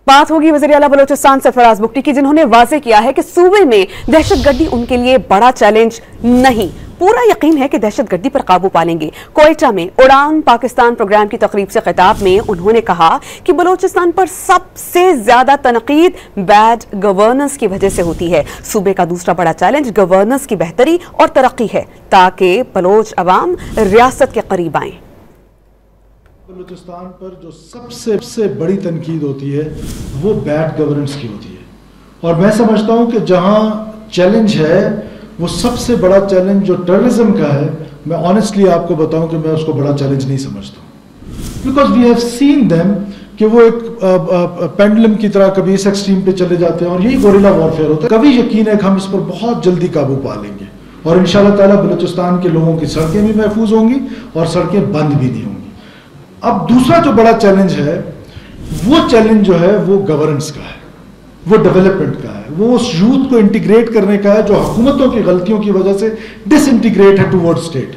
बात होगी वज़ीर आला बलोचिस्तान सरफराज बुगटी की, जिन्होंने वाज़ेह किया है कि सूबे में दहशतगर्दी उनके लिए बड़ा चैलेंज नहीं, पूरा यकीन है कि दहशतगर्दी पर काबू पा लेंगे। क्वेटा में उड़ान पाकिस्तान प्रोग्राम की तकरीब से खिताब में उन्होंने कहा कि बलोचिस्तान पर सबसे ज्यादा तनकीद बैड गवर्नेंस की वजह से होती है। सूबे का दूसरा बड़ा चैलेंज गवर्नेंस की बेहतरी और तरक्की है, ताकि बलोच अवाम रियासत के करीब आए। बलूचिस्तान पर जो सबसे बड़ी तनकीद होती है वो बैड गवर्नेंस की होती है, और मैं समझता हूँ कि जहाँ चैलेंज है वो सबसे बड़ा चैलेंज जो टेररिज्म का है, मैं ऑनेस्टली आपको बताऊं कि मैं उसको बड़ा चैलेंज नहीं समझता, because we have seen them कि वो एक पेंडुलम की तरह कभी इस एक्सट्रीम पे चले जाते हैं, और यही गोरिल्ला वॉरफेयर होता है। कभी यकीन है कि हम इस पर बहुत जल्दी काबू पा लेंगे, और इंशाअल्लाह ताला बलूचिस्तान के लोगों की सड़कें भी महफूज होंगी और सड़कें बंद भी नहीं होंगी। अब दूसरा जो बड़ा चैलेंज है, वो चैलेंज जो है वो गवर्नेंस का है, वो डेवलपमेंट का है, वो उस यूथ को इंटीग्रेट करने का है जो हुकूमतों की गलतियों की वजह से डिसइंटीग्रेट है टुवर्ड्स स्टेट।